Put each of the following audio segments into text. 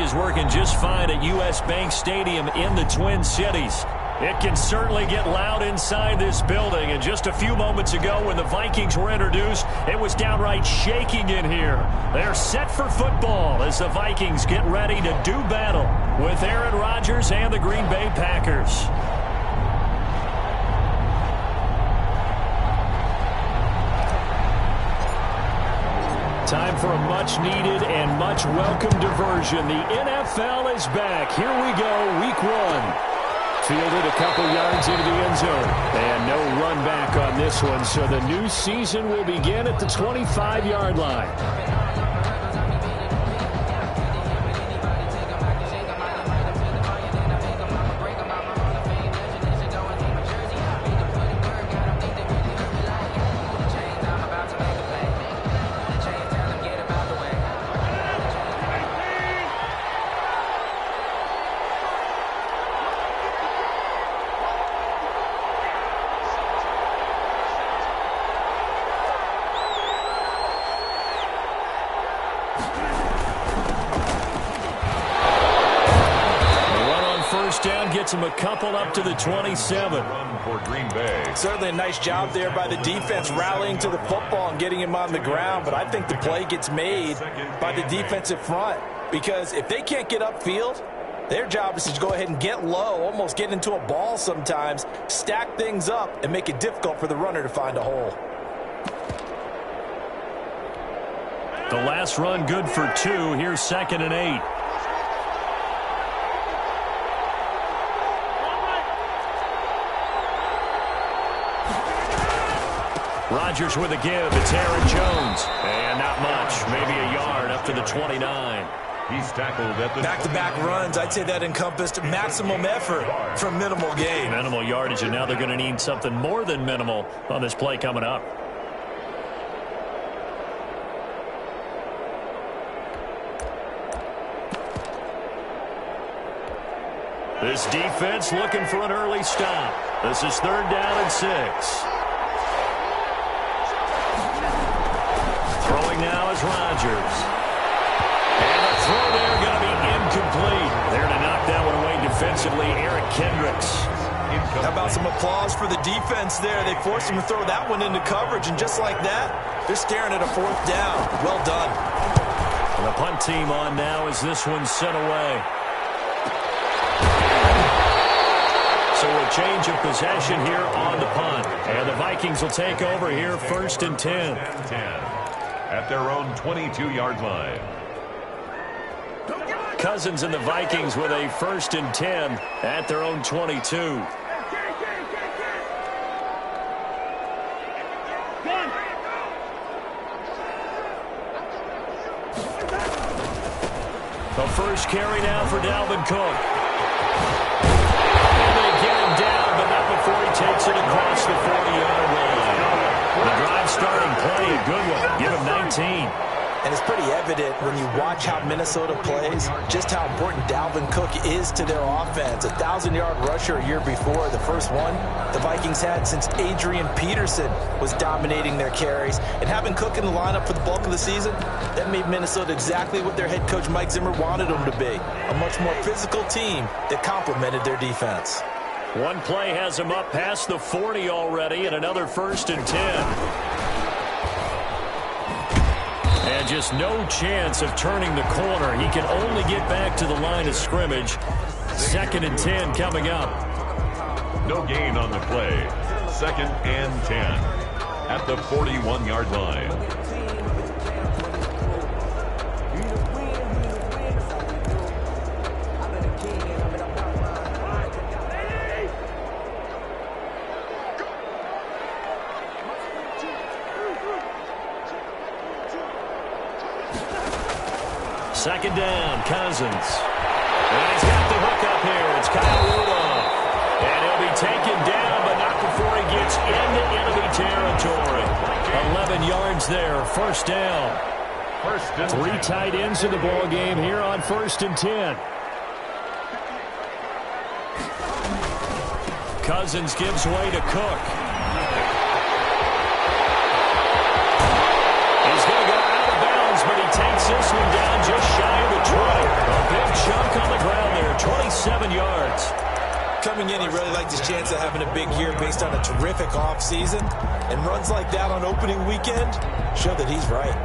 is working just fine at U.S. Bank Stadium in the Twin Cities. It can certainly get loud inside this building. And just a few moments ago when the Vikings were introduced, it was downright shaking in here. They're set for football as the Vikings get ready to do battle with Aaron Rodgers and the Green Bay Packers. Time for a much-needed and much-welcome diversion. The NFL is back. Here we go, Week 1. Fielded a couple yards into the end zone. And no run back on this one, so the new season will begin at the 25-yard line. Gets him a couple up to the 27. Run for Green Bay. Certainly a nice job there by the defense rallying to the football and getting him on the ground, but I think the play gets made by the defensive front because if they can't get upfield, their job is to go ahead and get low, almost get into a ball sometimes, stack things up, and make it difficult for the runner to find a hole. The last run good for 2. Here's 2nd and 8. Rodgers with a give. It's Aaron Jones. And not much. Maybe a yard up to the 29. He's tackled at the back-to-back runs. I'd say that encompassed maximum effort from minimal gain. Minimal yardage, and now they're going to need something more than minimal on this play coming up. This defense looking for an early stop. This is 3rd down and 6. Throwing now is Rodgers. And the throw there going to be incomplete. There to knock that one away defensively, Eric Kendricks. How about some applause for the defense there? They forced him to throw that one into coverage, and just like that, they're staring at a 4th down. Well done. And the punt team on now as this one's sent away. So a change of possession here on the punt. And the Vikings will take over here 1st and 10. At their own 22-yard line. Cousins and the Vikings with a 1st and 10 at their own 22. The first carry now for Dalvin Cook. And they get him down, but not before he takes it across the 40-yard line. The drive starting play, a good one. Give him 19. And it's pretty evident when you watch how Minnesota plays, just how important Dalvin Cook is to their offense. A 1,000-yard rusher a year before, the first one the Vikings had since Adrian Peterson was dominating their carries. And having Cook in the lineup for the bulk of the season, that made Minnesota exactly what their head coach Mike Zimmer wanted them to be. A much more physical team that complemented their defense. One play has him up past the 40 already, and another 1st and 10. And just no chance of turning the corner. He can only get back to the line of scrimmage. 2nd and 10 coming up. No gain on the play. 2nd and 10 at the 41-yard line. Second down, Cousins. And he's got the hook up here. It's Kyle Rudolph. And he'll be taken down, but not before he gets into enemy territory. 11 yards there, 1st down. 3 tight ends in the ball game here on 1st and 10. Cousins gives way to Cook. He's going to go out of bounds, but he takes this one down just shy of the 20. A big coming in, he really liked his chance of having a big year based on a terrific offseason. And runs like that on opening weekend show that he's right.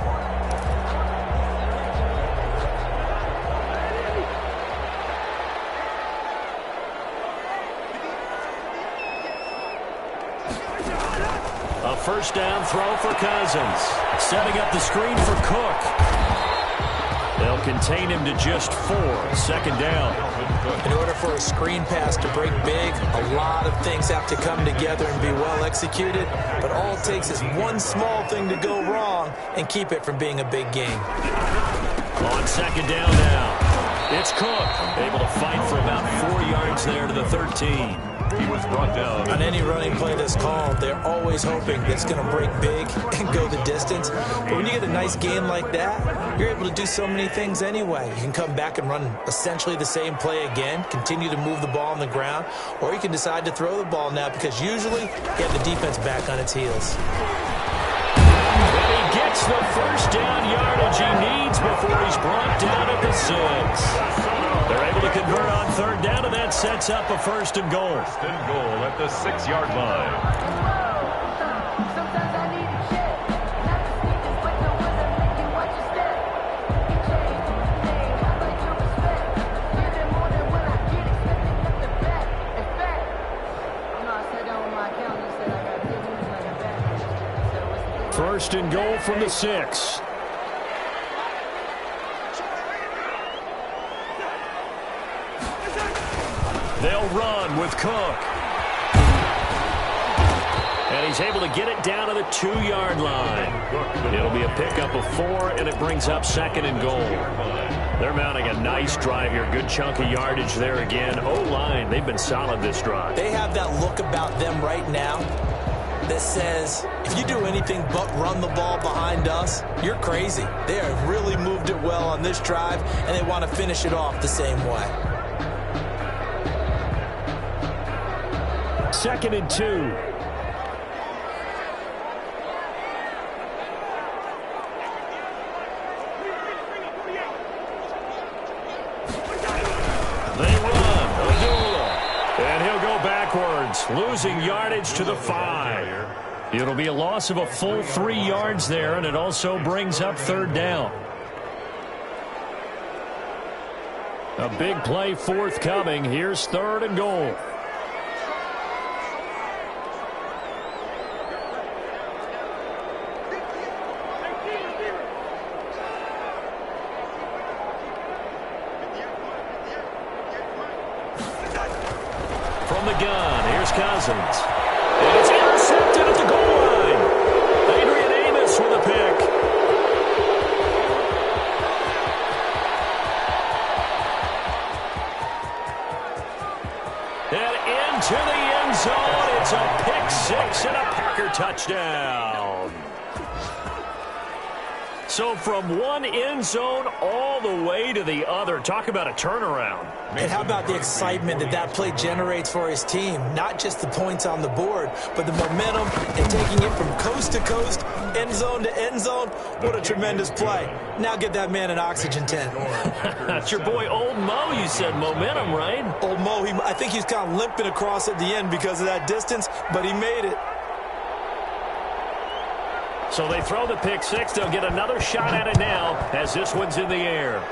A first down throw for Cousins. Setting up the screen for Cook. They'll contain him to just 4. Second down. In order for a screen pass to break big, a lot of things have to come together and be well executed. But all it takes is one small thing to go wrong and keep it from being a big game. On second down now, it's Cook. Able to fight for about 4 yards there to the 13. He was brought down. On any running play that's called, they're always hoping that it's going to break big and go the distance. But when you get a nice game like that, you're able to do so many things anyway. You can come back and run essentially the same play again, continue to move the ball on the ground, or you can decide to throw the ball now because usually you have the defense back on its heels. And he gets the first down yardage he needs before he's brought down at the 6. They're able to convert on third down, and that sets up a first and goal. First and goal at the 6-yard line. First and goal from the 6. They'll run with Cook. And he's able to get it down to the 2-yard line. It'll be a pickup of 4, and it brings up second and goal. They're mounting a nice drive here. Good chunk of yardage there again. O-line, they've been solid this drive. They have that look about them right now that says, if you do anything but run the ball behind us, you're crazy. They have really moved it well on this drive, and they want to finish it off the same way. Second and 2. They run. Odula. And he'll go backwards, losing yardage to the 5. It'll be a loss of a full 3 yards there, and it also brings up third down. A big play forthcoming. Here's third and goal. From the gun, here's Cousins. And it's intercepted at the goal line. Adrian Amos with a pick. And into the end zone. It's a pick 6 and a Packer touchdown. So from one end zone all the way to the other. Talk about a turnaround. And how about the excitement that that play generates for his team? Not just the points on the board, but the momentum and taking it from coast to coast, end zone to end zone. What a tremendous play. Now get that man an oxygen tent. That's your boy Old Mo. You said momentum, right? Old Mo, I think he's kind of limping across at the end because of that distance, but he made it. So they throw the pick 6. They'll get another shot at it now as this one's in the air.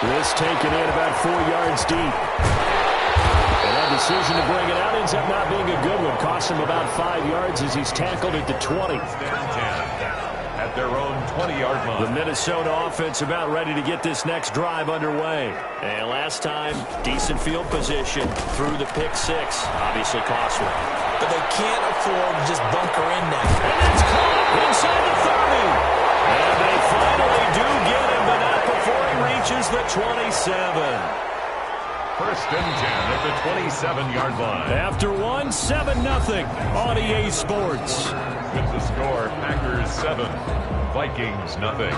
This taken in about 4 yards deep. And that decision to bring it out ends up not being a good one. Cost him about 5 yards as he's tackled at the 20. At their own 20-yard line. The Minnesota offense about ready to get this next drive underway. And last time, decent field position through the pick 6. Obviously costly. But they can't afford to just bunker in now. And it's caught inside the 30. And they finally do get him, but not before he reaches the 27. First and 10 at the 27-yard line. After one, 7-0 on EA Sports. With the score, Packers 7, Vikings nothing.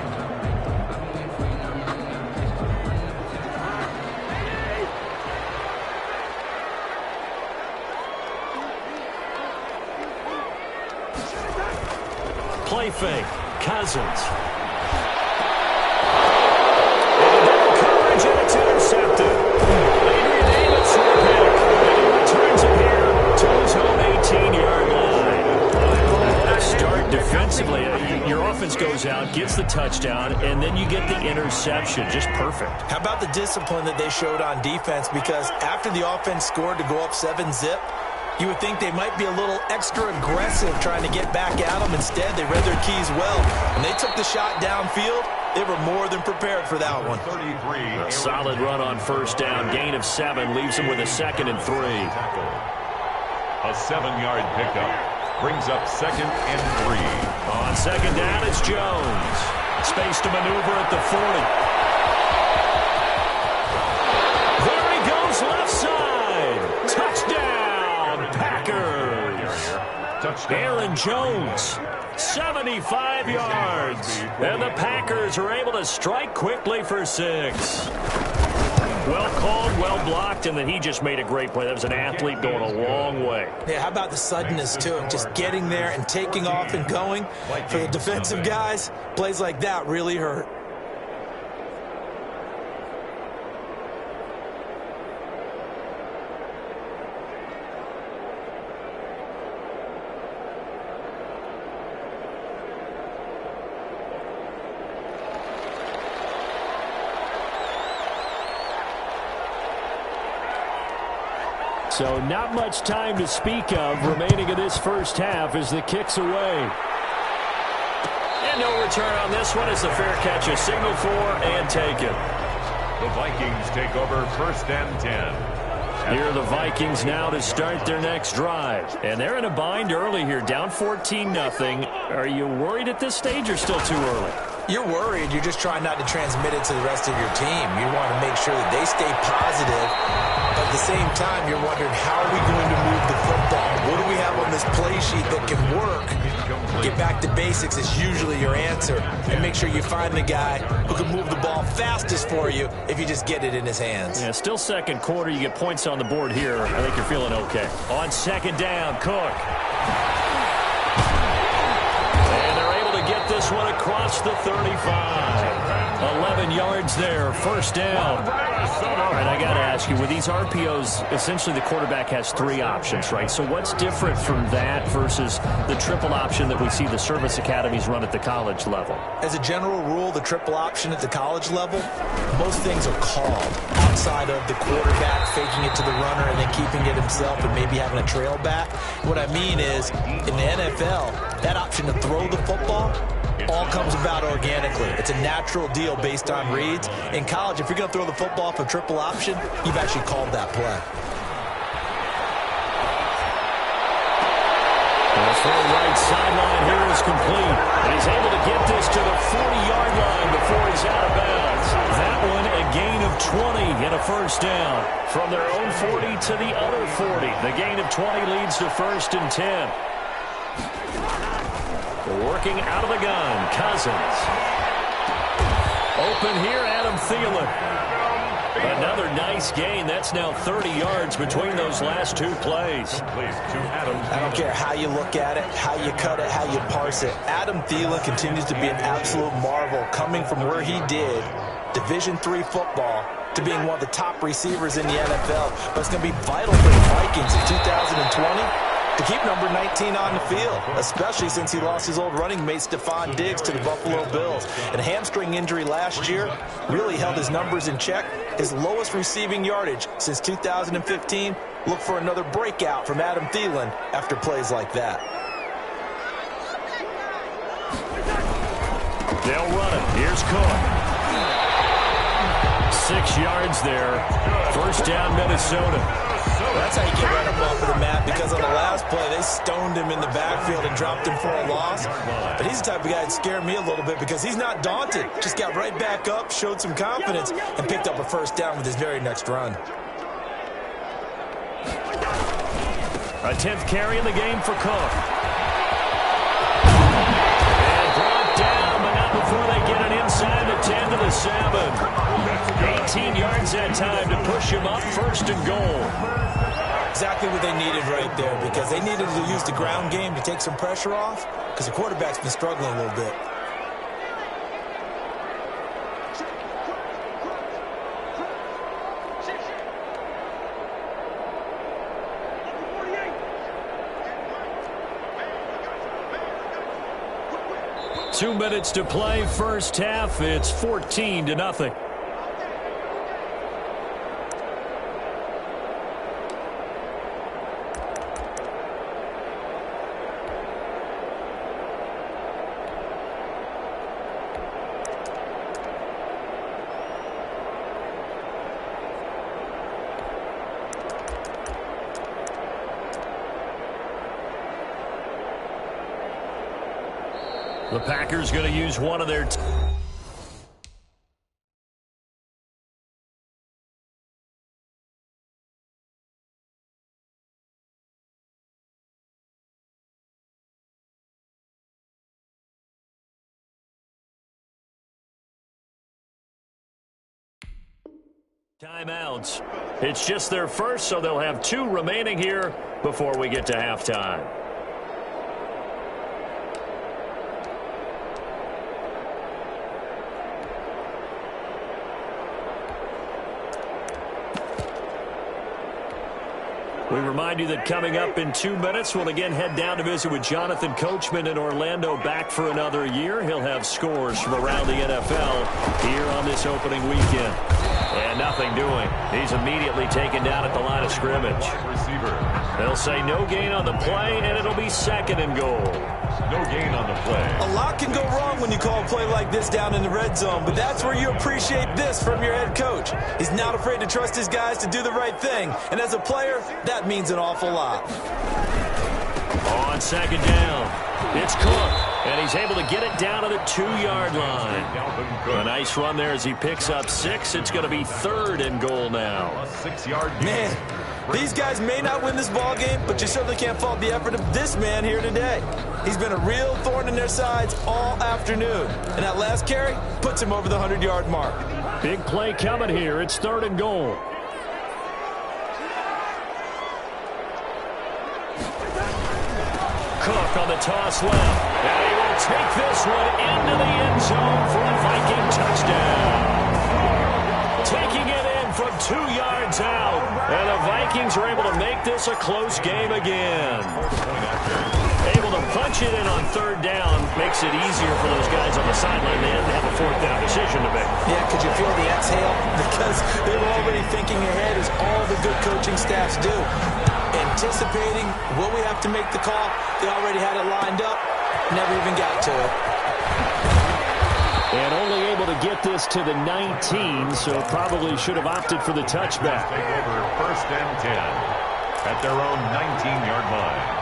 Play fake. Cousins. And it's intercepted. Adrian touchdown, and then you get the interception. Just perfect. How about the discipline that they showed on defense? Because after the offense scored to go up 7-zip, you would think they might be a little extra aggressive trying to get back at them. Instead, they read their keys well. When they took the shot downfield, they were more than prepared for that one. A solid run on first down. Gain of 7 leaves them with a 2nd and 3. A 7-yard pickup brings up 2nd and 3. On 2nd down, it's Jones. Space to maneuver at the 40. There he goes, left side. Touchdown, Packers. Touchdown. Aaron Jones, 75 yards. And the Packers are able to strike quickly for 6. Well called, well blocked, and then he just made a great play. That was an athlete going a long way. Yeah, how about the suddenness to it? Just getting there and taking off and going. For the defensive guys, plays like that really hurt. So not much time to speak of remaining in this first half as the kick's away. And no return on this one as the fair catch is signaled for and taken. The Vikings take over 1st and 10. Here are the Vikings now to start their next drive. And they're in a bind early here, down 14-0. Are you worried at this stage or still too early? You're worried. You're just trying not to transmit it to the rest of your team. You want to make sure that they stay positive. But at the same time, you're wondering, how are we going to move the football? What do we have on this play sheet that can work? Get back to basics is usually your answer. And make sure you find the guy who can move the ball fastest for you if you just get it in his hands. Yeah, still second quarter. You get points on the board here. I think you're feeling okay. On 2nd down, Cook. And they're able to get this one across the 35. 11 yards there, 1st down. All right, I got to ask you, with these RPOs, essentially the quarterback has 3 options, right? So what's different from that versus the triple option that we see the service academies run at the college level? As a general rule, the triple option at the college level, most things are called outside of the quarterback faking it to the runner and then keeping it himself and maybe having a trail back. What I mean is, in the NFL, that option to throw the football all comes about organically. It's a natural deal based on reads. In college, if you're going to throw the football for triple option, you've actually called that play. The full right sideline here is complete. And he's able to get this to the 40-yard line before he's out of bounds. That one a gain of 20 and a 1st down. From their own 40 to the other 40. The gain of 20 leads to 1st and 10. Working out of the gun, Cousins. Open here, Adam Thielen. Another nice gain. That's now 30 yards between those last 2 plays. I don't care how you look at it, how you cut it, how you parse it. Adam Thielen continues to be an absolute marvel, coming from where he did, Division III football, to being one of the top receivers in the NFL. But it's going to be vital for the Vikings in 2020. To keep number 19 on the field, especially since he lost his old running mate Stephon Diggs to the Buffalo Bills. And a hamstring injury last year really held his numbers in check. His lowest receiving yardage since 2015. Look for another breakout from Adam Thielen after plays like that. They'll run it. Here's Cook. 6 yards there. 1st down, Minnesota. That's how you get right up off of the mat, because on the last play, they stoned him in the backfield and dropped him for a loss. But he's the type of guy that scared me a little bit because he's not daunted. Just got right back up, showed some confidence, and picked up a 1st down with his very next run. A 10th carry in the game for Cook. And brought down, but not before they get it inside the 10 to the 7. 18 yards that time to push him up, 1st and goal. Exactly what they needed right there, because they needed to use the ground game to take some pressure off, because the quarterback's been struggling a little bit. 2 minutes to play first half. It's 14-0. The Packers going to use one of their timeouts. It's just their first, so they'll have 2 remaining here before we get to halftime. We remind you that coming up in 2 minutes, we'll again head down to visit with Jonathan Coachman in Orlando, back for another year. He'll have scores from around the NFL here on this opening weekend. And nothing doing. He's immediately taken down at the line of scrimmage. They'll say no gain on the play, and it'll be 2nd and goal. No gain on the play. A lot can go wrong when you call a play like this down in the red zone, but that's where you appreciate this from your head coach. He's not afraid to trust his guys to do the right thing, and as a player, that means an awful lot. On 2nd down, it's Cook, and he's able to get it down to the 2-yard line. A nice run there as he picks up 6. It's going to be 3rd and goal now. A 6-yard gain. Man, these guys may not win this ball game, but you certainly can't fault the effort of this man here today. He's been a real thorn in their sides all afternoon, and that last carry puts him over the 100-yard mark. Big play coming here. It's 3rd and goal. Cook on the toss left, and he will take this one into the end zone for a Viking touchdown. Taking it in from 2 yards out, and the Vikings are able to make this a close game again. Able to punch it in on 3rd down makes it easier for those guys on the sideline then to have a 4th down decision to make. Yeah, could you feel the exhale? Because they were already thinking ahead, as all the good coaching staffs do. Anticipating, will we have to make the call? They already had it lined up, never even got to it. And only able to get this to the 19, so probably should have opted for the touchback. Take over 1st and 10 at their own 19-yard line.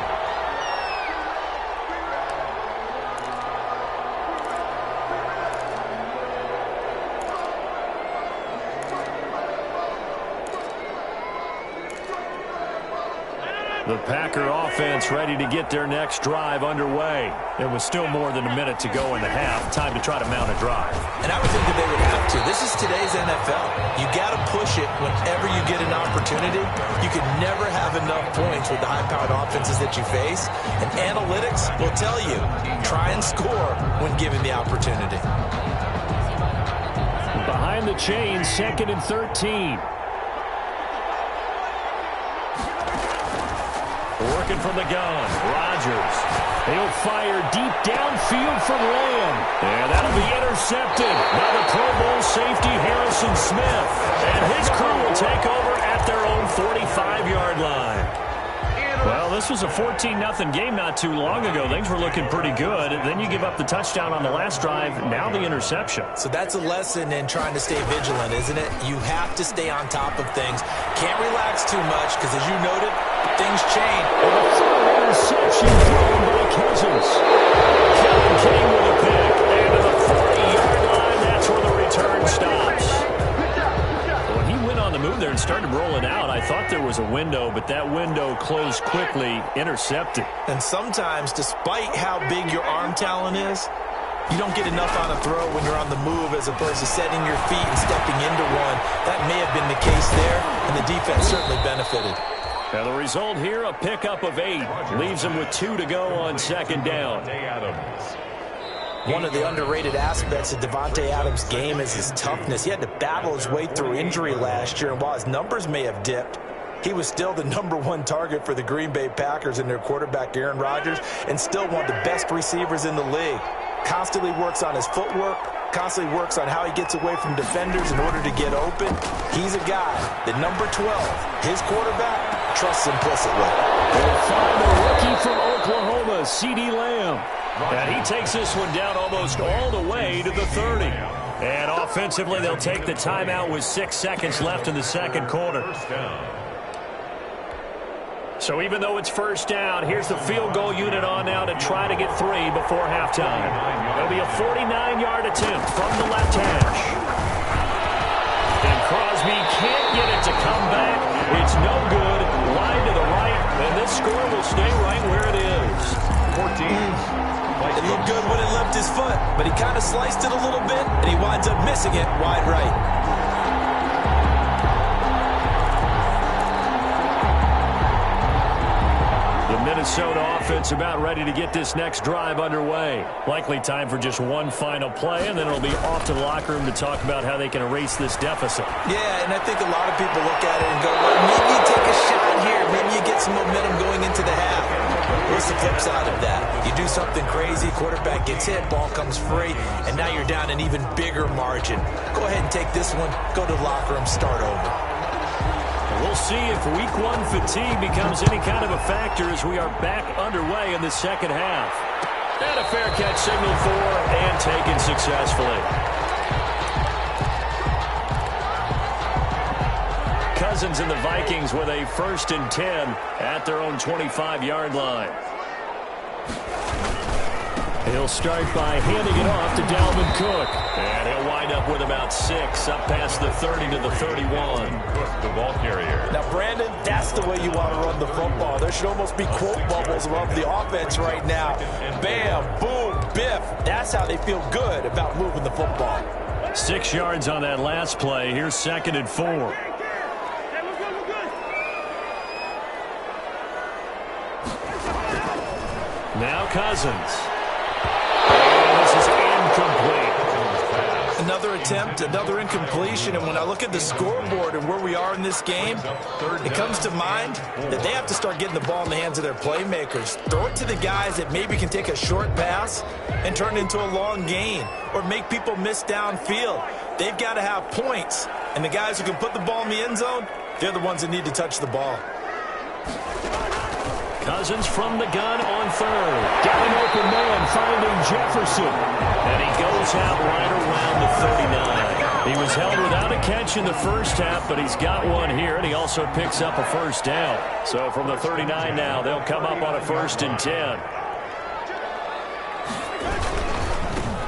The Packer offense ready to get their next drive underway. It was still more than a minute to go in the half. Time to try to mount a drive. And I would think that they would have to. This is today's NFL. You got to push it whenever you get an opportunity. You can never have enough points with the high-powered offenses that you face. And analytics will tell you, try and score when given the opportunity. Behind the chains, 2nd and 13. Working from the gun, Rodgers. He'll fire deep downfield from Lamb. And that'll be intercepted by the Pro Bowl safety Harrison Smith. And his crew will take over at their own 45-yard line. Well, this was a 14-0 game not too long ago. Things were looking pretty good. Then you give up the touchdown on the last drive. Now the interception. So that's a lesson in trying to stay vigilant, isn't it? You have to stay on top of things. Can't relax too much because, as you noted, things change. Interception thrown by Cousins. Kevin King with a pick. And to the 40-yard line, that's where the return stops. When he went on the move there and started rolling out, I thought there was a window, but that window closed quickly, intercepted. And sometimes, despite how big your arm talent is, you don't get enough on a throw when you're on the move as opposed to setting your feet and stepping into one. That may have been the case there, and the defense certainly benefited. Now the result here, a pickup of 8. Leaves him with 2 to go on 2nd down. One of the underrated aspects of Davante Adams' game is his toughness. He had to battle his way through injury last year, and while his numbers may have dipped, he was still the #1 target for the Green Bay Packers and their quarterback Aaron Rodgers, and still one of the best receivers in the league. constantly works on his footwork, constantly works on how he gets away from defenders in order to get open. He's a guy that number 12, his quarterback, trusts implicitly. We'll find the rookie from Oklahoma, CeeDee Lamb. And he takes this one down almost all the way to the 30. And offensively, they'll take the timeout with 6 seconds left in the second quarter. So even though it's first down, here's the field goal unit on now to try to get 3 before halftime. It'll be a 49-yard attempt from the left hash. And Crosby can't get it to come back. It's no good. Line to the right, and this score will stay right where it is. 14. It looked good when it left his foot, but he kind of sliced it a little bit, and he winds up missing it wide right. Minnesota offense about ready to get this next drive underway. Likely time for just one final play, and then it'll be off to the locker room to talk about how they can erase this deficit. Yeah, and I think a lot of people look at it and go, well, maybe you take a shot here. Maybe you get some momentum going into the half. What's the flip side of that? You do something crazy, quarterback gets hit, ball comes free, and now you're down an even bigger margin. Go ahead and take this one, go to the locker room, start over. We'll see if week 1 fatigue becomes any kind of a factor as we are back underway in the second half. And a fair catch signal for and taken successfully. Cousins and the Vikings with a 1st and 10 at their own 25-yard line. He'll start by handing it off to Dalvin Cook. And he'll wind up with about 6 up past the 30 to the 31. Cook, the ball carrier. Now, Brandon, that's the way you want to run the football. There should almost be quote bubbles above the offense right now. Bam, boom, biff. That's how they feel good about moving the football. 6 yards on that last play. Here's 2nd and 4. Now Cousins. This is incomplete. Another attempt, another incompletion, and when I look at the scoreboard and where we are in this game, it comes to mind that they have to start getting the ball in the hands of their playmakers. Throw it to the guys that maybe can take a short pass and turn it into a long gain or make people miss downfield. They've got to have points, and the guys who can put the ball in the end zone, they're the ones that need to touch the ball. Cousins from the gun on 3rd. Got an open man finding Jefferson. And he goes out right around the 39. He was held without a catch in the first half, but he's got one here, and he also picks up a 1st down. So from the 39 now, they'll come up on a 1st and 10.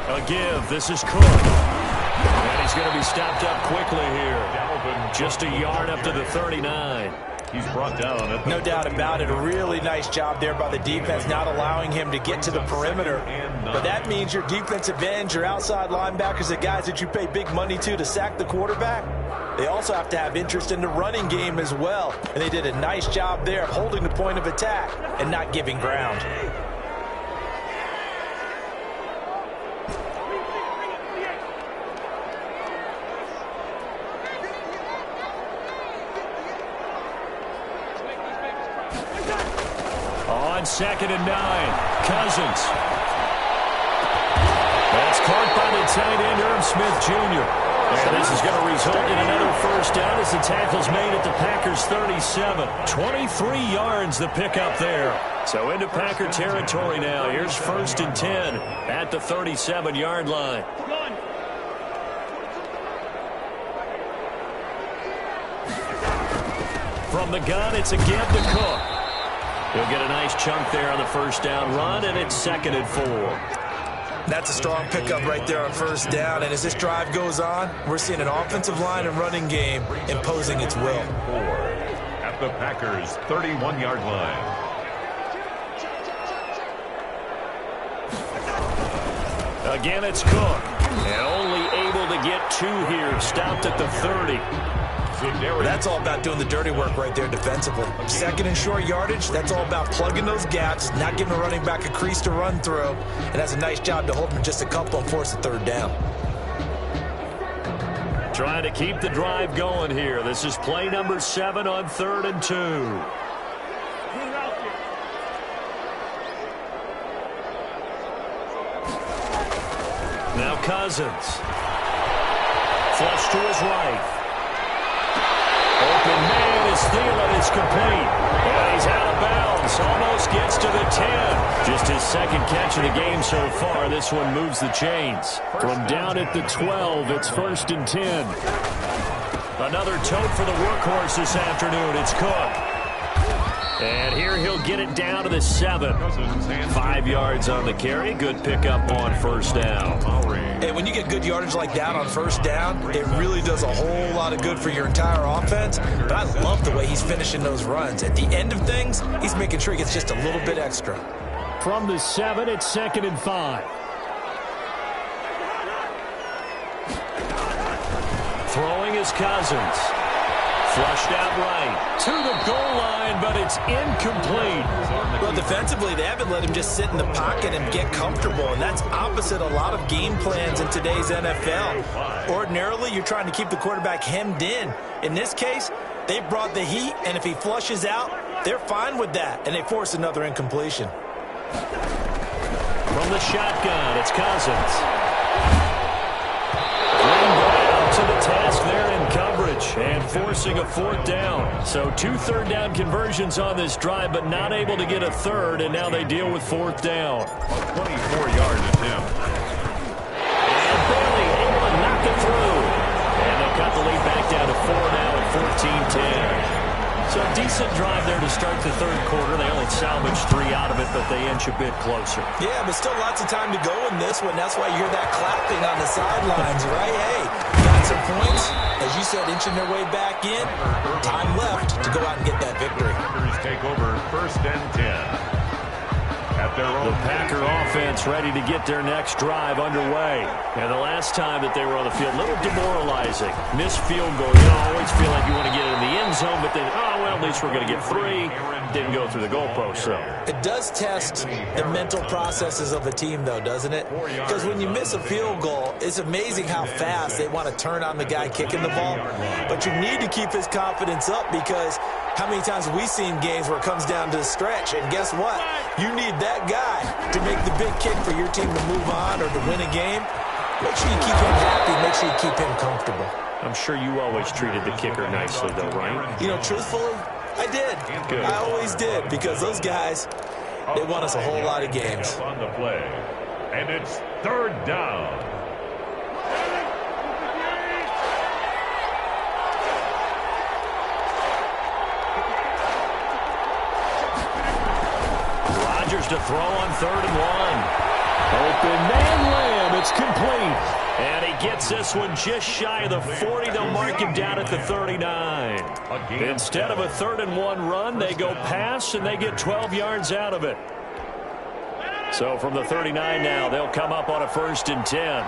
A give. This is Cook. And he's going to be stopped up quickly here. Just a yard up to the 39. He's brought down. No doubt about it. A really nice job there by the defense, not allowing him to get to the perimeter. But that means your defensive ends, your outside linebackers, the guys that you pay big money to sack the quarterback, they also have to have interest in the running game as well. And they did a nice job there of holding the point of attack and not giving ground. On 2nd and 9, Cousins. That's caught by the tight end, Irv Smith Jr. And this is going to result in another 1st down as the tackle's made at the Packers' 37. 23 yards the pickup there. So into Packer territory now. Here's 1st and 10 at the 37-yard line. From the gun, it's a give to Cook. He'll get a nice chunk there on the 1st down run, and it's 2nd and 4. That's a strong pickup right there on 1st down, and as this drive goes on, we're seeing an offensive line and running game imposing its will. 4 at the Packers' 31-yard line. Again, it's Cook, and only able to get 2 here, stopped at the 30. That's all about doing the dirty work right there defensively. 2nd and short yardage, that's all about plugging those gaps, not giving a running back a crease to run through, and that's a nice job to hold him just a couple and force the 3rd down. Trying to keep the drive going here. This is play number 7 on 3rd and 2. Koolkingz. Flush to his right. Open man is Thielen. It's complete. And he's out of bounds. Almost gets to the 10. Just his second catch of the game so far. This one moves the chains. From down at the 12, it's 1st and 10. Another tote for the workhorse this afternoon. It's Cook. And here he'll get it down to the 7. 5 yards on the carry. Good pickup on first down. Hey, when you get good yardage like that on first down, it really does a whole lot of good for your entire offense. But I love the way he's finishing those runs. At the end of things, he's making sure he gets just a little bit extra. From the 7, it's 2nd and 5. Throwing is Cousins. Flushed out right to the goal line, but it's incomplete. Well, defensively, they haven't let him just sit in the pocket and get comfortable, and that's opposite a lot of game plans in today's NFL. Ordinarily, you're trying to keep the quarterback hemmed in. In this case, they brought the heat, and if he flushes out, they're fine with that, and they force another incompletion. From the shotgun, it's Cousins. To the task there in coverage and forcing a 4th down. So 2 third-down conversions on this drive, but not able to get a 3rd, and now they deal with 4th down. 24-yard attempt. And barely able to knock it through. And they'll cut the lead back down to 4 now at 14-10. So a decent drive there to start the 3rd quarter. They only salvaged 3 out of it, but they inch a bit closer. Yeah, but still lots of time to go in this one. That's why you hear that clapping on the sidelines, right? Hey, got some points. As you said, inching their way back in. Time left to go out and get that victory. Take over 1st and 10. The Packer offense ready to get their next drive underway. And the last time that they were on the field, a little demoralizing. Missed field goal. You always feel like you want to get it in the end zone, but then, oh, well, at least we're going to get 3. Didn't go through the goalpost, so. It does test the mental processes of a team, though, doesn't it? Because when you miss a field goal, it's amazing how fast they want to turn on the guy kicking the ball. But you need to keep his confidence up because how many times have we seen games where it comes down to the stretch? And guess what? You need that guy to make the big kick for your team to move on or to win a game. Make sure you keep him happy. Make sure you keep him comfortable. I'm sure you always treated the kicker nicely, though, right? You know, truthfully, I did. Good. I always did because those guys, they won us a whole lot of games. On the play, and it's 3rd down. To throw on 3rd and 1. Open man Lamb. It's complete. And he gets this one just shy of the 40. They'll mark him down at the 39. Instead of a 3rd and 1 run, they go pass, and they get 12 yards out of it. So from the 39 now, they'll come up on a 1st and 10.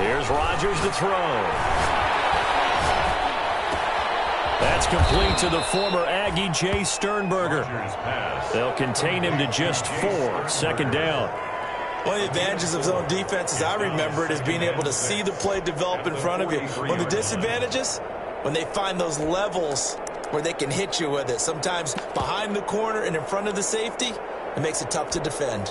Here's Rodgers to throw. That's complete to the former Aggie, Jay Sternberger. They'll contain him to just 4. 2nd down. One of the advantages of zone defense, as I remember it, is being able to see the play develop in front of you. One of the disadvantages, when they find those levels where they can hit you with it, sometimes behind the corner and in front of the safety, it makes it tough to defend.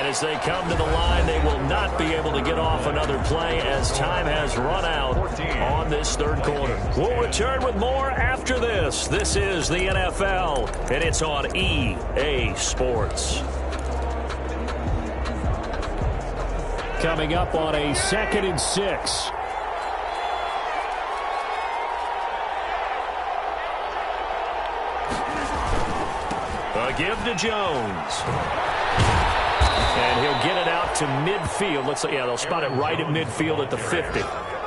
As they come to the line, they will not be able to get off another play as time has run out on this 3rd quarter. We'll return with more after this. This is the NFL, and it's on EA Sports. Coming up on a 2nd and 6. A give to Jones. And he'll get it out to midfield. Looks like, yeah, they'll spot it right at midfield at the 50.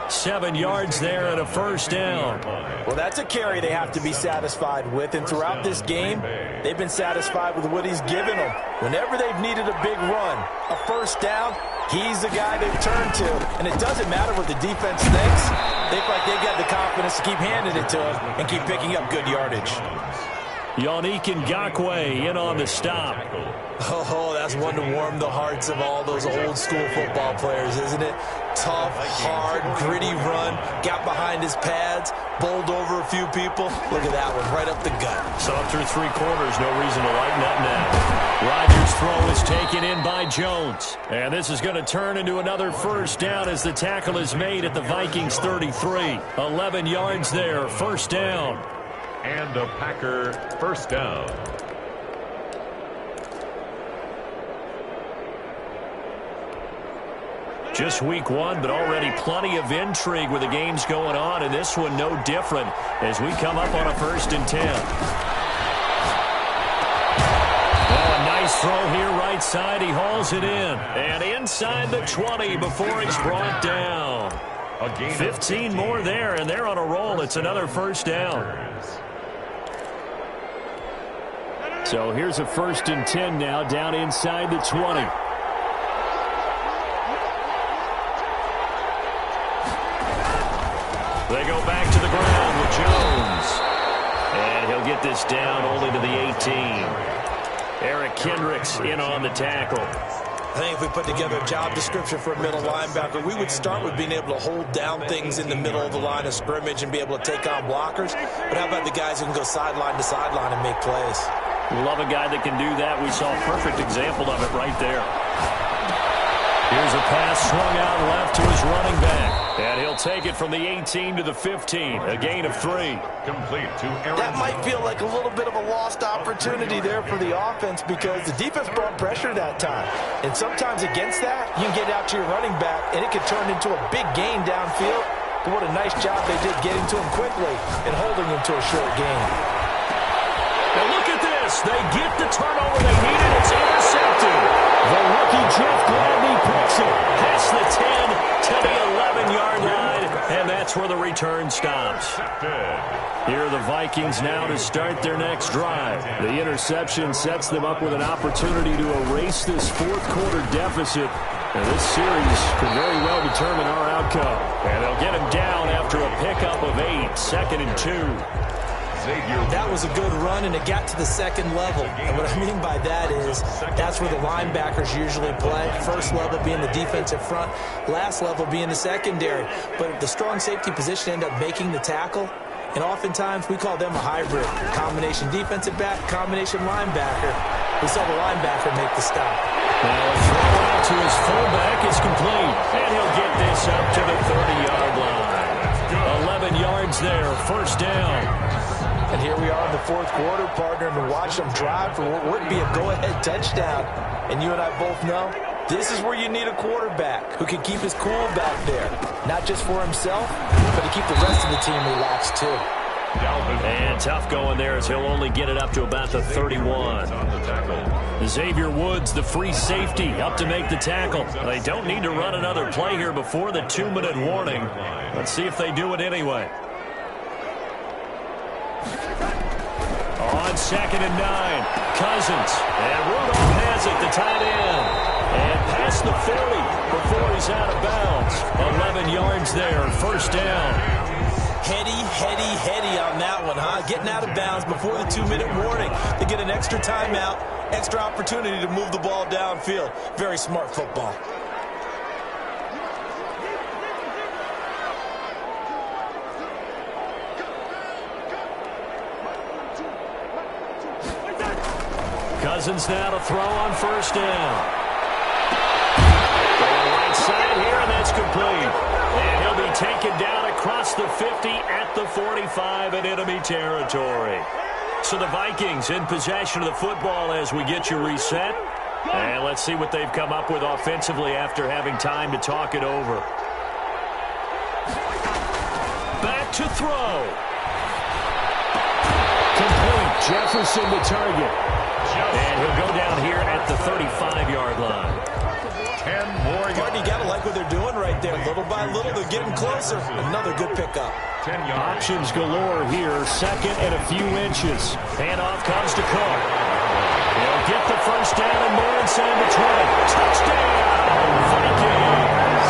7 yards there and a 1st down. Well, that's a carry they have to be satisfied with. And throughout this game, they've been satisfied with what he's given them. Whenever they've needed a big run, a 1st down, he's the guy they've turned to. And it doesn't matter what the defense thinks. They feel like they've got the confidence to keep handing it to him and keep picking up good yardage. Yannick Ngakoue in on the stop. Oh, that's one to warm the hearts of all those old school football players, isn't it? tough, hard, gritty run, got behind his pads, bowled over a few people. Look at that one, right up the gut. So through 3 quarters, no reason to lighten up now. Rodgers' throw is taken in by Jones. And this is going to turn into another first down as the tackle is made at the Vikings 33. 11 yards there, first down. And a Packer first down. Just week 1, but already plenty of intrigue with the games going on, and this one no different as we come up on a 1st and 10. Oh, a nice throw here right side. He hauls it in. And inside the 20 before he's brought down. 15 more there, and they're on a roll. It's another first down. So here's a 1st and 10 now down inside the 20. They go back to the ground with Jones. And he'll get this down only to the 18. Eric Kendricks in on the tackle. I think if we put together a job description for a middle linebacker, we would start with being able to hold down things in the middle of the line of scrimmage and be able to take on blockers. But how about the guys who can go sideline to sideline and make plays? Love a guy that can do that. We saw a perfect example of it right there. Here's a pass swung out left to his running back. And he'll take it from the 18 to the 15. A gain of 3. Complete to Aaron. That might feel like a little bit of a lost opportunity there for the offense because the defense brought pressure that time. And sometimes against that, you can get out to your running back, and it could turn into a big gain downfield. But what a nice job they did getting to him quickly and holding him to a short gain. Now look at this. They get the turnover they needed. It's intercepted. The rookie Jeff Gladney picks it. Past the 10 to the 11-yard line. And that's where the return stops. Here are the Vikings now to start their next drive. The interception sets them up with an opportunity to erase this 4th quarter deficit. And this series could very well determine our outcome. And they'll get him down after a pickup of 8. 2nd and 2. That was a good run, and it got to the 2nd level. And what I mean by that is that's where the linebackers usually play. 1st level being the defensive front, last level being the secondary. But the strong safety position ended up making the tackle, and oftentimes we call them a hybrid. Combination defensive back, combination linebacker. We saw the linebacker make the stop. Now a throw out to his fullback is complete, and he'll get this up to the 30-yard line. 11 yards there, first down. And here we are in the 4th quarter, partner, and watch them drive for what would be a go-ahead touchdown. And you and I both know this is where you need a quarterback who can keep his cool back there. Not just for himself, but to keep the rest of the team relaxed too. And tough going there as he'll only get it up to about the 31. Xavier Woods, the free safety, up to make the tackle. They don't need to run another play here before the 2-minute warning. Let's see if they do it anyway. On 2nd and 9, Cousins. And Rudolph has it, the tight end. And past the 40 before he's out of bounds. 11 yards there, first down. Heady on that one, huh? Getting out of bounds before the 2-minute warning. They get an extra timeout, extra opportunity to move the ball downfield. Very smart football. Cousins now to throw on first down. Going right side here, and that's complete. And he'll be taken down across the 50 at the 45 in enemy territory. So the Vikings in possession of the football as we get you reset. And let's see what they've come up with offensively after having time to talk it over. Back to throw. Complete. Jefferson the target. And he'll go down here at the 35-yard line. 10 more yards. Martin, you got to like what they're doing right there. Little by little, they're getting closer. Another good pickup. 10 yards. Options galore here. 2nd and a few inches. Handoff comes to Cook. He'll get the first down and more inside the 20. Touchdown, Vikings.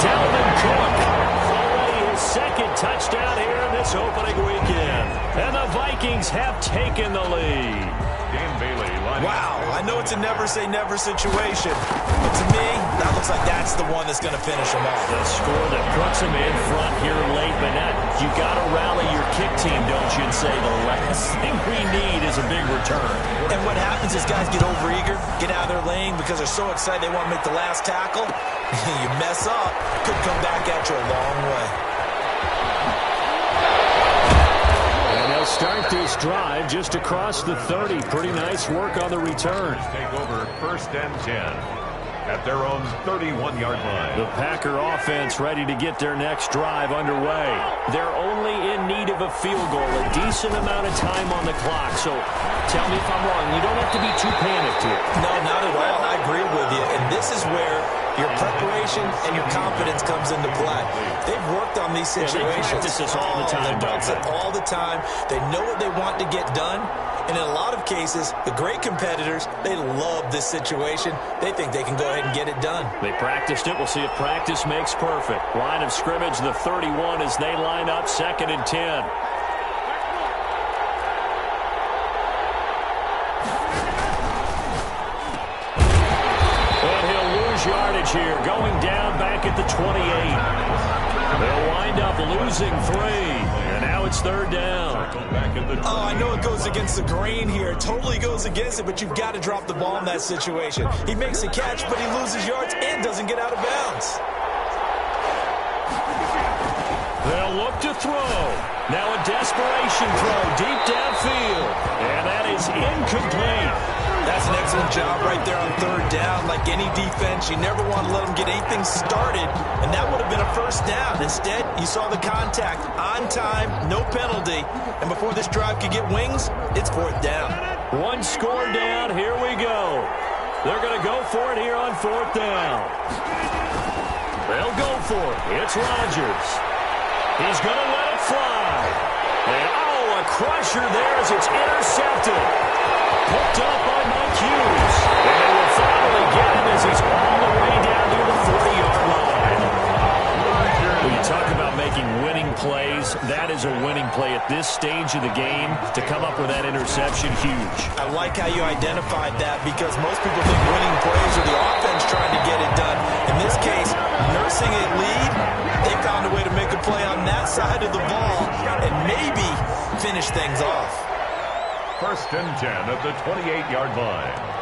Dalvin Cook. Already his 2nd touchdown here in this opening weekend. And the Vikings have taken the lead. Wow, I know it's a never say never situation, but to me, that looks like that's the one that's going to finish them off. The score that puts them in front here late, but you got to rally your kick team, don't you, and say the last thing we need is a big return. And what happens is guys get overeager, get out of their lane because they're so excited they want to make the last tackle. You mess up, could come back at you a long way. Start this drive just across the 30. Pretty nice work on the return. Take over 1st and 10 at their own 31-yard line. The Packer offense ready to get their next drive underway. They're only in need of a field goal, a decent amount of time on the clock. So tell me if I'm wrong. You don't have to be too panicked here. No, not at all. I agree with you. And this is where your preparation and your confidence comes into play. They've worked on these situations. They practice this all the time. They practice it all the time. They know what they want to get done. And in a lot of cases, the great competitors, they love this situation. They think they can go ahead and get it done. They practiced it. We'll see if practice makes perfect. Line of scrimmage, the 31 as they line up 2nd and 10. Yardage here, going down back at the 28. They'll wind up losing 3, and now it's 3rd down. Oh, I know it goes against the grain here. It totally goes against it, but you've got to drop the ball in that situation. He makes a catch, but he loses yards and doesn't get out of bounds. They'll look to throw. Now a desperation throw deep downfield, and that is incomplete. That's an excellent job right there on 3rd down. Like any defense, you never want to let them get anything started, and that would have been a 1st down. Instead, you saw the contact on time, no penalty, and before this drive could get wings, it's 4th down. One score down. Here we go. They're going to go for it here on 4th down. They'll go for it. It's Rodgers. He's going to let it fly. And, a crusher there as it's intercepted. Picked up by Mike Hughes. And they will finally get him as he's all the way down to the 40-yard line. When you talk about making winning plays, that is a winning play at this stage of the game. To come up with that interception, huge. I like how you identified that because most people think winning plays are the offense trying to get it done. In this case, nursing a lead, they found a way to make a play on that side of the ball and maybe finish things off. 1st and 10 at the 28-yard line.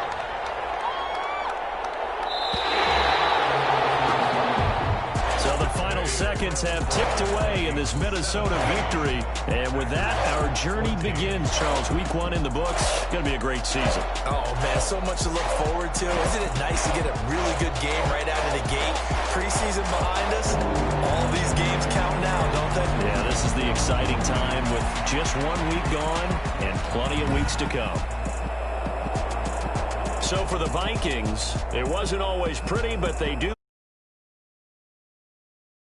So the final seconds have ticked away in this Minnesota victory. And with that, our journey begins, Charles. Week 1 in the books. Going to be a great season. Oh, man, so much to look forward to. Isn't it nice to get a really good game right out of the gate? Preseason behind us. All these games count now, don't they? Yeah, this is the exciting time with just 1 week gone and plenty of weeks to come. So for the Vikings, it wasn't always pretty, but they do